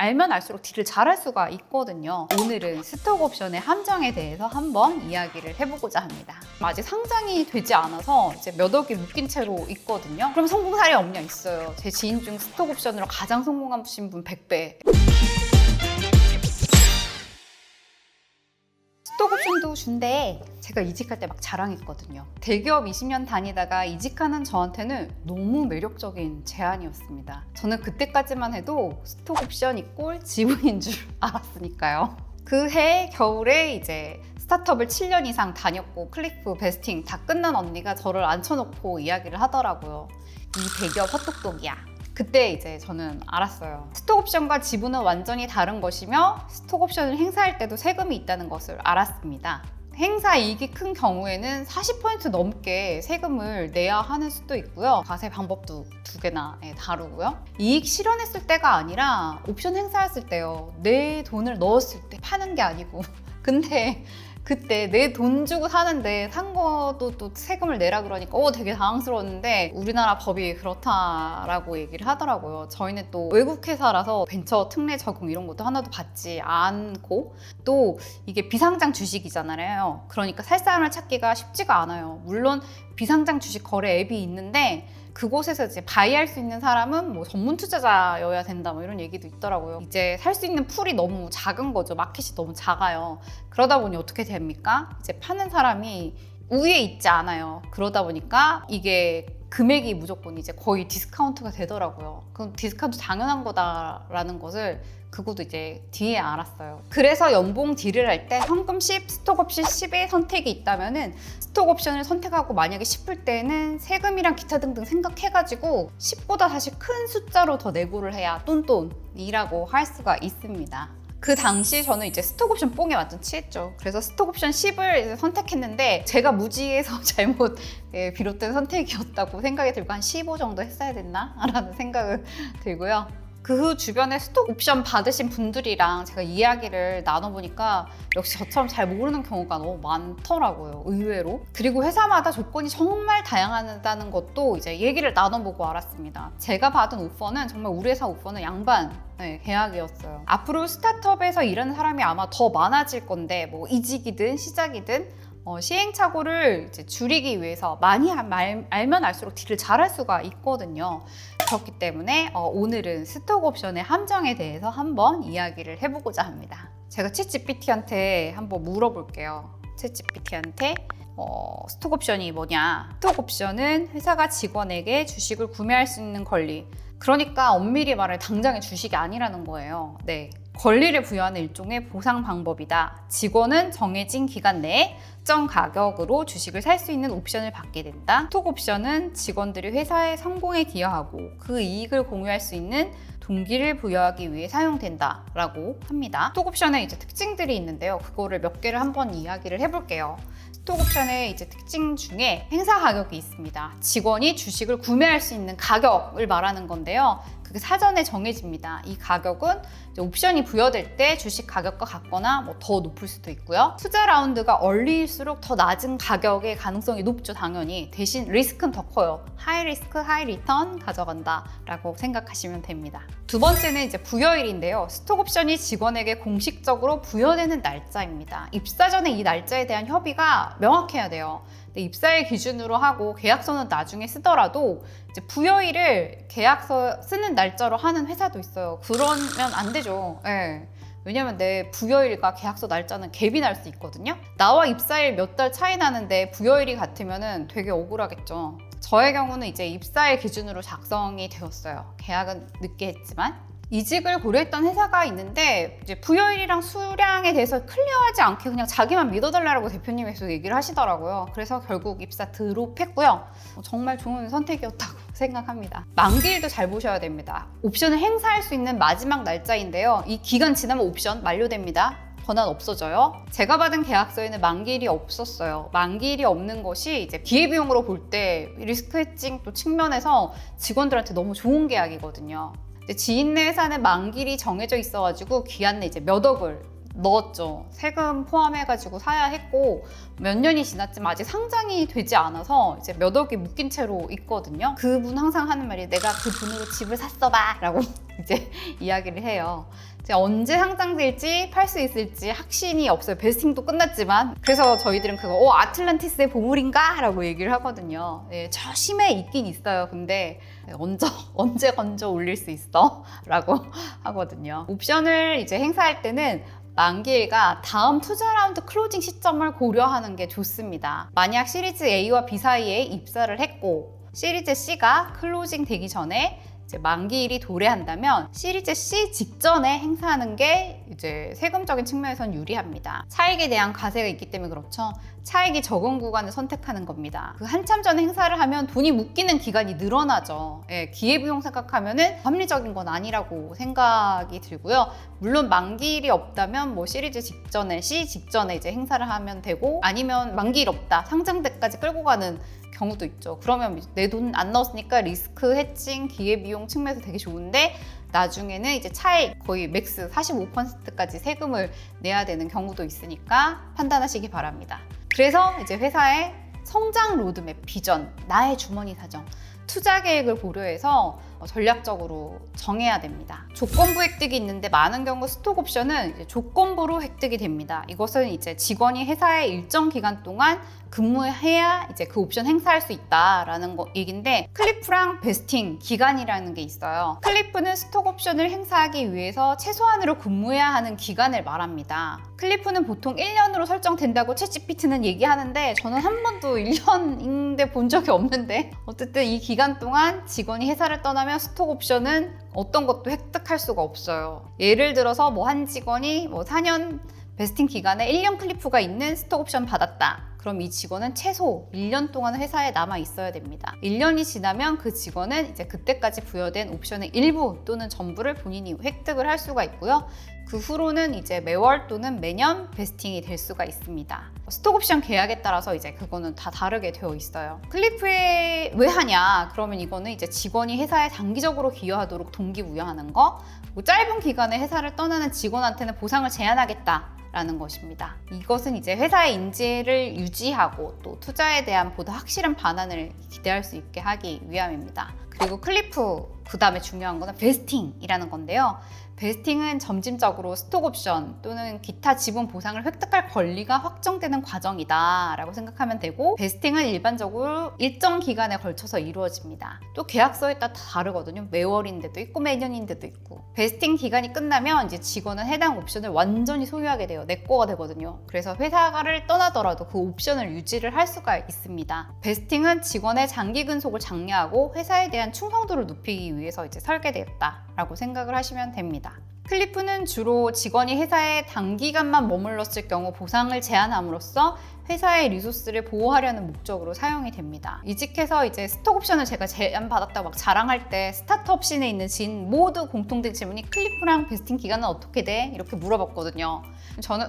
알면 알수록 딜을 잘할 수가 있거든요. 오늘은 스톡 옵션의 함정에 대해서 한번 이야기를 해보고자 합니다. 아직 상장이 되지 않아서 이제 몇 억이 묶인 채로 있거든요. 그럼 성공 사례 없냐? 있어요. 제 지인 중 스톡 옵션으로 가장 성공하신 분 100배. 스톡 옵션도 준대. 제가 이직할 때 막 자랑했거든요. 대기업 20년 다니다가 이직하는 저한테는 너무 매력적인 제안이었습니다. 저는 그때까지만 해도 스톡 옵션이 꼴 지분인 줄 알았으니까요. 그 해 겨울에 이제 스타트업을 7년 이상 다녔고 클리프 베스팅 다 끝난 언니가 저를 앉혀놓고 이야기를 하더라고요. 이 대기업 헛똑똑이야. 그때 이제 저는 알았어요. 스톡 옵션과 지분은 완전히 다른 것이며 스톡 옵션을 행사할 때도 세금이 있다는 것을 알았습니다. 행사 이익이 큰 경우에는 40% 넘게 세금을 내야 하는 수도 있고요. 과세 방법도 두 개나 다르고요. 이익 실현했을 때가 아니라 옵션 행사했을 때요. 내 돈을 넣었을 때 파는 게 아니고 근데 그때 내 돈 주고 사는데 산 것도 또 세금을 내라 그러니까 되게 당황스러웠는데 우리나라 법이 그렇다라고 얘기를 하더라고요. 저희는 또 외국 회사라서 벤처 특례 적용 이런 것도 하나도 받지 않고 또 이게 비상장 주식이잖아요. 그러니까 살 사람을 찾기가 쉽지가 않아요. 물론 비상장 주식 거래 앱이 있는데 그곳에서 이제 바이할 수 있는 사람은 뭐 전문 투자자여야 된다 뭐 이런 얘기도 있더라고요. 이제 살 수 있는 풀이 너무 작은 거죠. 마켓이 너무 작아요. 그러다 보니 어떻게 됩니까? 이제 파는 사람이 우위에 있지 않아요. 그러다 보니까 이게 금액이 무조건 이제 거의 디스카운트가 되더라고요. 그럼 디스카운트 당연한 거다라는 것을 그것도 이제 뒤에 알았어요. 그래서 연봉 딜을 할 때 현금 10, 스톡 옵션 10의 선택이 있다면은 스톡 옵션을 선택하고 만약에 10을 때는 세금이랑 기타 등등 생각해가지고 10보다 사실 큰 숫자로 더 내고를 해야 똔똔이라고 할 수가 있습니다. 그 당시 저는 이제 스톡 옵션 뽕에 완전 취했죠. 그래서 스톡 옵션 10을 선택했는데 제가 무지해서 잘못 비롯된 선택이었다고 생각이 들고 한 15 정도 했어야 됐나? 라는 생각은 들고요. 그 후 주변에 스톡 옵션 받으신 분들이랑 제가 이야기를 나눠보니까 역시 저처럼 잘 모르는 경우가 너무 많더라고요. 의외로. 그리고 회사마다 조건이 정말 다양하다는 것도 이제 얘기를 나눠보고 알았습니다. 제가 받은 오퍼는 정말 우리 회사 오퍼는 양반 계약이었어요. 앞으로 스타트업에서 일하는 사람이 아마 더 많아질 건데 뭐 이직이든 시작이든 시행착오를 이제 줄이기 위해서 많이 알면 알수록 딜을 잘할 수가 있거든요. 그렇기 때문에 오늘은 스톡 옵션의 함정에 대해서 한번 이야기를 해보고자 합니다. 제가 챗GPT한테 한번 물어볼게요. 챗GPT한테 스톡 옵션이 뭐냐? 스톡 옵션은 회사가 직원에게 주식을 구매할 수 있는 권리. 그러니까 엄밀히 말해 당장의 주식이 아니라는 거예요. 네. 권리를 부여하는 일종의 보상 방법이다. 직원은 정해진 기간 내에 특정 가격으로 주식을 살 수 있는 옵션을 받게 된다. 스톡 옵션은 직원들이 회사의 성공에 기여하고 그 이익을 공유할 수 있는 동기를 부여하기 위해 사용된다라고 합니다. 스톡 옵션의 이제 특징들이 있는데요. 그거를 몇 개를 한번 이야기를 해볼게요. 스톡 옵션의 이제 특징 중에 행사 가격이 있습니다. 직원이 주식을 구매할 수 있는 가격을 말하는 건데요. 그게 사전에 정해집니다. 이 가격은 이제 옵션이 부여될 때 주식 가격과 같거나 뭐 더 높을 수도 있고요. 투자 라운드가 얼리일수록 더 낮은 가격의 가능성이 높죠, 당연히. 대신 리스크는 더 커요. 하이 리스크, 하이 리턴 가져간다라고 생각하시면 됩니다. 두 번째는 이제 부여일인데요. 스톡 옵션이 직원에게 공식적으로 부여되는 날짜입니다. 입사 전에 이 날짜에 대한 협의가 명확해야 돼요. 입사일 기준으로 하고 계약서는 나중에 쓰더라도 이제 부여일을 계약서 쓰는 날짜로 하는 회사도 있어요. 그러면 안 되죠. 네. 왜냐면 내 부여일과 계약서 날짜는 갭이 날 수 있거든요. 나와 입사일 몇 달 차이 나는데 부여일이 같으면 되게 억울하겠죠. 저의 경우는 이제 입사일 기준으로 작성이 되었어요. 계약은 늦게 했지만. 이직을 고려했던 회사가 있는데 이제 부여일이랑 수량에 대해서 클리어하지 않게 그냥 자기만 믿어달라고 대표님이 계속 얘기를 하시더라고요. 그래서 결국 입사 드롭했고요. 정말 좋은 선택이었다고 생각합니다. 만기일도 잘 보셔야 됩니다. 옵션을 행사할 수 있는 마지막 날짜인데요. 이 기간 지나면 옵션 만료됩니다. 권한 없어져요. 제가 받은 계약서에는 만기일이 없었어요. 만기일이 없는 것이 이제 기회비용으로 볼 때 리스크 해칭 또 측면에서 직원들한테 너무 좋은 계약이거든요. 지인네 회사는 만기일이 정해져 있어가지고 기한 내 이제 몇 억을 넣었죠. 세금 포함해가지고 사야 했고 몇 년이 지났지만 아직 상장이 되지 않아서 이제 몇 억이 묶인 채로 있거든요. 그분 항상 하는 말이 내가 그 돈으로 집을 샀어 봐 라고 이제 이야기를 해요. 이제 언제 상장될지 팔 수 있을지 확신이 없어요. 베스팅도 끝났지만. 그래서 저희들은 그거 아틀란티스의 보물인가? 라고 얘기를 하거든요. 네, 저심에 있긴 있어요. 근데 언제 건져 올릴 수 있어? 라고 하거든요. 옵션을 이제 행사할 때는 만기일과 다음 투자 라운드 클로징 시점을 고려하는 게 좋습니다. 만약 시리즈 A와 B 사이에 입사를 했고 시리즈 C가 클로징 되기 전에 이제 만기일이 도래한다면 시리즈 C 직전에 행사하는 게 이제 세금적인 측면에선 유리합니다. 차익에 대한 과세가 있기 때문에 그렇죠. 차익이 적은 구간을 선택하는 겁니다. 그 한참 전에 행사를 하면 돈이 묶이는 기간이 늘어나죠. 예, 기회비용 생각하면은 합리적인 건 아니라고 생각이 들고요. 물론 만기일이 없다면 뭐 시리즈 직전에 C 직전에 이제 행사를 하면 되고 아니면 만기일 없다 상장 때까지 끌고 가는 경우도 있죠. 그러면 내 돈 안 넣었으니까 리스크 해칭, 기회비용 측면에서 되게 좋은데 나중에는 이제 차익 거의 맥스 45%까지 세금을 내야 되는 경우도 있으니까 판단하시기 바랍니다. 그래서 이제 회사의 성장 로드맵, 비전, 나의 주머니 사정, 투자 계획을 고려해서 전략적으로 정해야 됩니다. 조건부 획득이 있는데 많은 경우 스톡 옵션은 이제 조건부로 획득이 됩니다. 이것은 이제 직원이 회사에 일정 기간 동안 근무해야 이제 그 옵션 행사할 수 있다라는 얘기인데 클리프랑 베스팅 기간이라는 게 있어요. 클리프는 스톡 옵션을 행사하기 위해서 최소한으로 근무해야 하는 기간을 말합니다. 클리프는 보통 1년으로 설정된다고 챗GPT는 얘기하는데 저는 한 번도 1년인데 본 적이 없는데 어쨌든 이 기간 동안 직원이 회사를 떠나면 스톡 옵션은 어떤 것도 획득할 수가 없어요. 예를 들어서 뭐 한 직원이 뭐 4년 베스팅 기간에 1년 클리프가 있는 스톡 옵션 받았다. 그럼 이 직원은 최소 1년 동안 회사에 남아 있어야 됩니다. 1년이 지나면 그 직원은 이제 그때까지 부여된 옵션의 일부 또는 전부를 본인이 획득을 할 수가 있고요. 그 후로는 이제 매월 또는 매년 베스팅이 될 수가 있습니다. 스톡 옵션 계약에 따라서 이제 그거는 다 다르게 되어 있어요. 클리프에 왜 하냐? 그러면 이거는 이제 직원이 회사에 장기적으로 기여하도록 동기부여하는 거, 뭐 짧은 기간에 회사를 떠나는 직원한테는 보상을 제한하겠다. 라는 것입니다. 이것은 이제 회사의 인지를 유지하고 또 투자에 대한 보다 확실한 반환을 기대할 수 있게 하기 위함입니다. 그리고 클리프 그 다음에 중요한 거는 베스팅이라는 건데요. 베스팅은 점진적으로 스톡 옵션 또는 기타 지분 보상을 획득할 권리가 확정되는 과정이다 라고 생각하면 되고 베스팅은 일반적으로 일정 기간에 걸쳐서 이루어집니다. 또 계약서에 따라 다르거든요. 매월인데도 있고 매년인데도 있고 베스팅 기간이 끝나면 이제 직원은 해당 옵션을 완전히 소유하게 돼요. 내 거가 되거든요. 그래서 회사를 떠나더라도 그 옵션을 유지를 할 수가 있습니다. 베스팅은 직원의 장기 근속을 장려하고 회사에 대한 충성도를 높이기 위해서 이제 설계되었다라고 생각을 하시면 됩니다. 클리프는 주로 직원이 회사에 단기간만 머물렀을 경우 보상을 제한함으로써 회사의 리소스를 보호하려는 목적으로 사용이 됩니다. 이직해서 이제 스톡 옵션을 제가 제안받았다고 막 자랑할 때 스타트업 씬에 있는 지인 모두 공통된 질문이 클리프랑 베스팅 기간은 어떻게 돼? 이렇게 물어봤거든요. 저는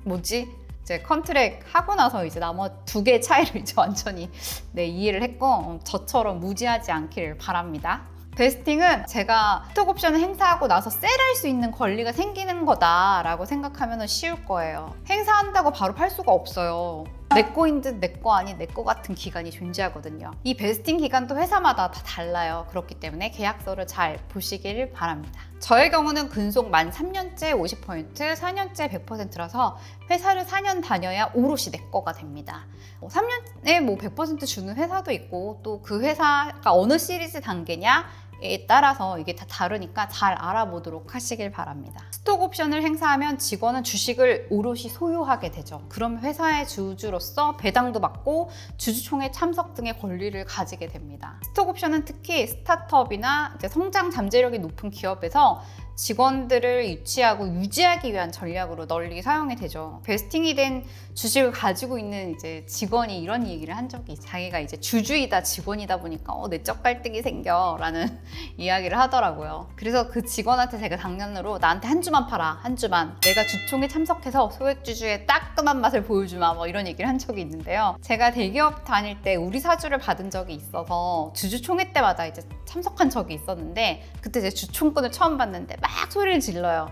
뭐지? 이제 컨트랙 하고 나서 이제 나머지 두 개의 차이를 이제 완전히 이해를 했고 저처럼 무지하지 않기를 바랍니다. 베스팅은 제가 스톡 옵션을 행사하고 나서 셀할 수 있는 권리가 생기는 거다라고 생각하면 쉬울 거예요. 행사한다고 바로 팔 수가 없어요. 내 거인 듯 내 거 아닌 내 거 같은 기간이 존재하거든요. 이 베스팅 기간도 회사마다 다 달라요. 그렇기 때문에 계약서를 잘 보시길 바랍니다. 저의 경우는 근속 만 3년째 50%, 4년째 100%라서 회사를 4년 다녀야 오롯이 내 거가 됩니다. 3년에 뭐 100% 주는 회사도 있고 또 그 회사가 어느 시리즈 단계냐에 따라서 이게 다 다르니까 잘 알아보도록 하시길 바랍니다. 스톡 옵션을 행사하면 직원은 주식을 오롯이 소유하게 되죠. 그럼 회사의 주주로서 배당도 받고 주주총회 참석 등의 권리를 가지게 됩니다. 스톡 옵션은 특히 스타트업이나 이제 성장 잠재력이 높은 기업에서 직원들을 유치하고 유지하기 위한 전략으로 널리 사용이 되죠. 베스팅이 된 주식을 가지고 있는 이제 직원이 이런 얘기를 한 적이 있어요. 자기가 이제 주주이다 직원이다 보니까 내적 갈등이 생겨라는 이야기를 하더라고요. 그래서 그 직원한테 제가 당년으로 나한테 한 주만 팔아, 한 주만. 내가 주총에 참석해서 소액주주의 따끔한 맛을 보여주마 뭐 이런 얘기를 한 적이 있는데요. 제가 대기업 다닐 때 우리 사주를 받은 적이 있어서 주주총회 때마다 이제 참석한 적이 있었는데 그때 이제 주총권을 처음 받는데 막 소리를 질러요.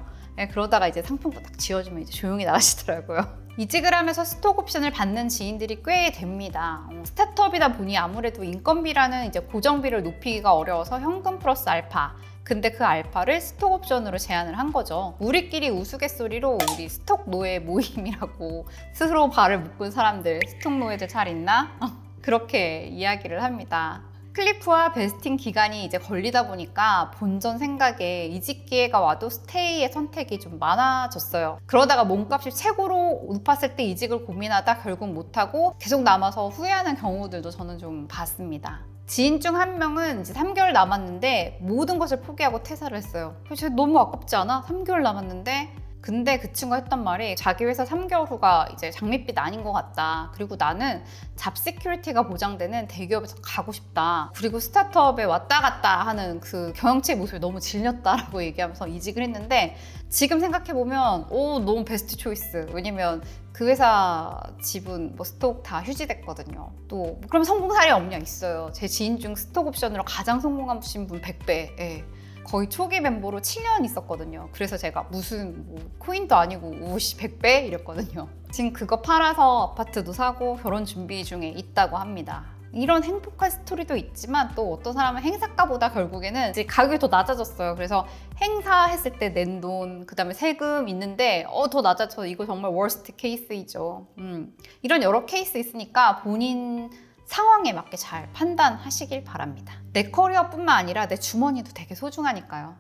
그러다가 이제 상품권 딱 지어주면 이제 조용히 나가시더라고요. 이직을 하면서 스톡 옵션을 받는 지인들이 꽤 됩니다. 스타트업이다 보니 아무래도 인건비라는 이제 고정비를 높이기가 어려워서 현금 플러스 알파, 근데 그 알파를 스톡 옵션으로 제안을 한 거죠. 우리끼리 우스갯소리로 우리 스톡 노예 모임이라고 스스로 발을 묶은 사람들, 스톡 노예들 잘 있나? 그렇게 이야기를 합니다. 클리프와 베스팅 기간이 이제 걸리다 보니까 본전 생각에 이직 기회가 와도 스테이의 선택이 좀 많아졌어요. 그러다가 몸값이 최고로 높았을 때 이직을 고민하다 결국 못하고 계속 남아서 후회하는 경우들도 저는 좀 봤습니다. 지인 중 한 명은 이제 3개월 남았는데 모든 것을 포기하고 퇴사를 했어요. 진짜 너무 아깝지 않아? 3개월 남았는데? 근데 그 친구가 했던 말이 자기 회사 3개월 후가 이제 장밋빛 아닌 것 같다. 그리고 나는 잡 시큐리티가 보장되는 대기업에서 가고 싶다. 그리고 스타트업에 왔다 갔다 하는 그 경영체의 모습이 너무 질렸다라고 얘기하면서 이직을 했는데 지금 생각해보면 너무 베스트 초이스. 왜냐면 그 회사 지분, 스톡 다 휴지됐거든요. 또 그럼 성공 사례 없냐? 있어요. 제 지인 중 스톡 옵션으로 가장 성공하신 분 100배. 예. 거의 초기 멤버로 7년 있었거든요. 그래서 제가 무슨 코인도 아니고 100배 이랬거든요. 지금 그거 팔아서 아파트도 사고 결혼 준비 중에 있다고 합니다. 이런 행복한 스토리도 있지만 또 어떤 사람은 행사가보다 결국에는 이제 가격이 더 낮아졌어요. 그래서 행사했을 때 낸 돈, 그 다음에 세금 있는데 더 낮아져. 이거 정말 워스트 케이스이죠. 이런 여러 케이스 있으니까 본인 상황에 맞게 잘 판단하시길 바랍니다. 내 커리어뿐만 아니라 내 주머니도 되게 소중하니까요.